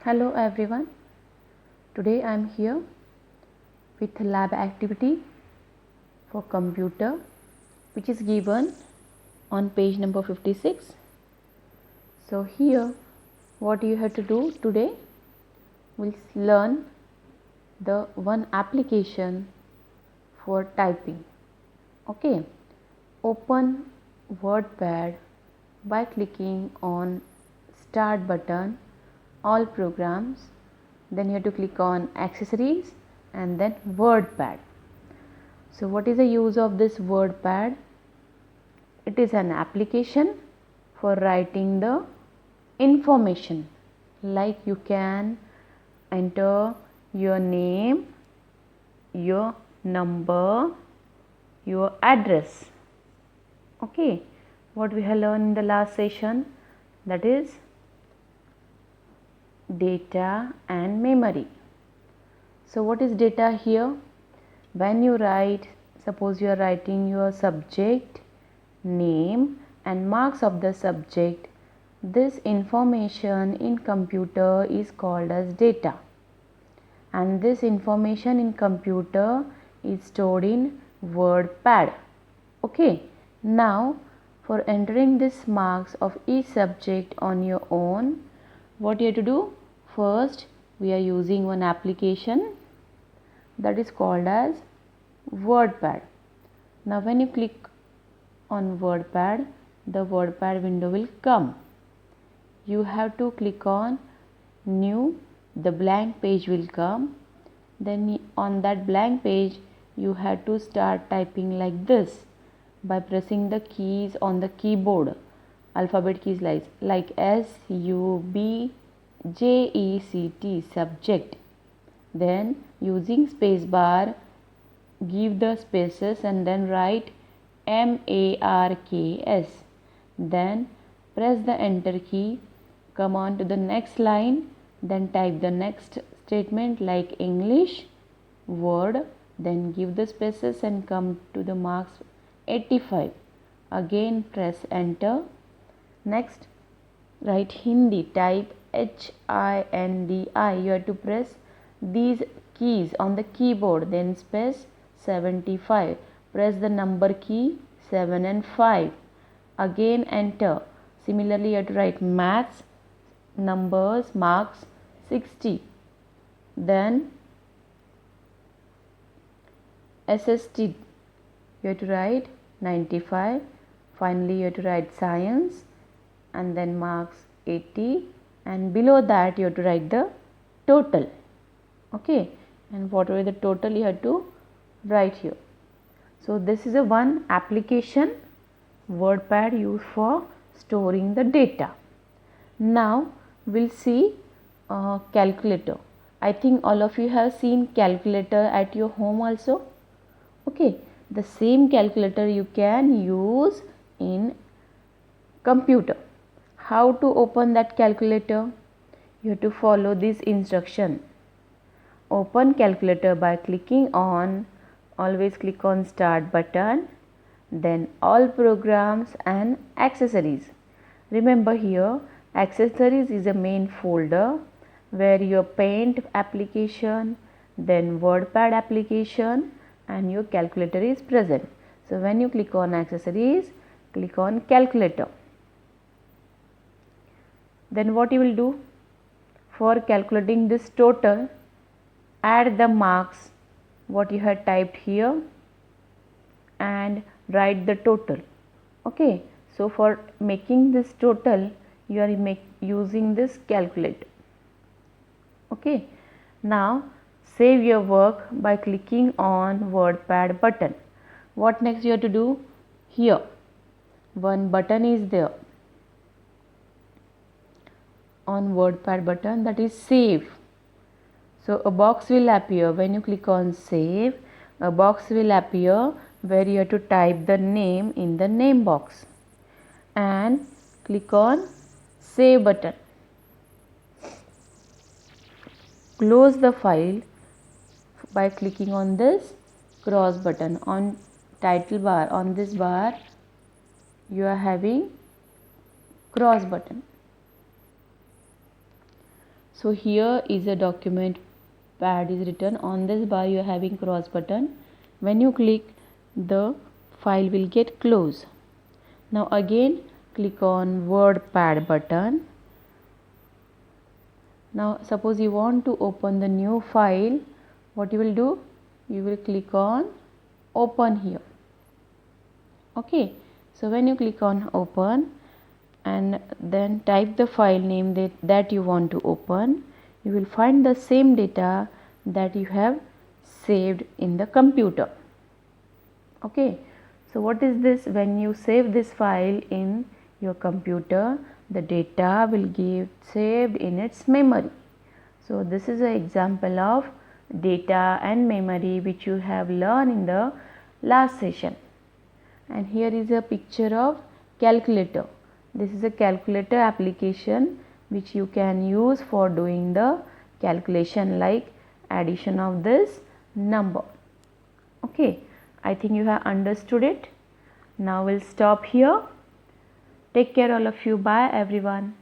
Hello everyone. Today I am here with lab activity for computer which is given on page number 56. So here what you have to do today, we'll learn the one application for typing. Okay, open WordPad by clicking on start button, all programs, then you have to click on accessories and then WordPad. So what is the use of this WordPad? It is an application for writing the information, like you can enter your name, your number, your address. Okay, what we have learned in the last session, that is data and memory. So what is data here? When you write, suppose you are writing your subject, name and marks of the subject, this information in computer is called as data, and this information in computer is stored in WordPad. Okay, now for entering this marks of each subject on your own, what you have to do? First, we are using one application that is called as WordPad. Now when you click on WordPad, the WordPad window will come. You have to click on new, the blank page will come. Then on that blank page you have to start typing like this by pressing the keys on the keyboard, alphabet keys like S, U, B, J, E, C, T, subject. Then using space bar, give the spaces and then write MARKS. Then press the enter key, come on to the next line, then type the next statement like English, word, then give the spaces and come to the marks 85. Again press enter. Next write Hindi, type HINDI. You have to press these keys on the keyboard, then space 75. Press the number key 7 and 5. Again enter. Similarly you have to write maths, numbers, marks 60. Then SST you have to write 95. Finally you have to write science and then marks 80, and below that you have to write the total. Okay, and whatever the total you have to write here. So this is a one application WordPad used for storing the data. Now we'll see calculator. I think all of you have seen calculator at your home also. Okay, the same calculator you can use in computer. How to open that calculator? You have to follow this instruction. Open calculator by clicking on, always click on start button, then all programs and accessories. Remember here, accessories is a main folder where your paint application, then WordPad application and your calculator is present. So when you click on accessories, click on calculator. Then what you will do? For calculating this total, add the marks what you have typed here and write the total. Okay, so for making this total you are using this calculator. Okay, now save your work by clicking on WordPad button. What next you have to do? Here one button is there on WordPad button, that is save. So a box will appear. When you click on save, a box will appear where you have to type the name in the name box and click on save button. Close the file by clicking on this cross button on title bar. On this bar you are having cross button. So here is a document pad is written. On this bar you are having cross button. When you click, the file will get closed. Now again click on word pad button. Now suppose you want to open the new file, what you will do? You will click on open here. Okay, so when you click on open and then type the file name that you want to open, you will find the same data that you have saved in the computer. Okay, so what is this? When you save this file in your computer, the data will get saved in its memory. So this is an example of data and memory which you have learned in the last session. And here is a picture of calculator. This is a calculator application which you can use for doing the calculation like addition of this number. Okay, I think you have understood it. Now we'll stop here. Take care all of you. Bye everyone.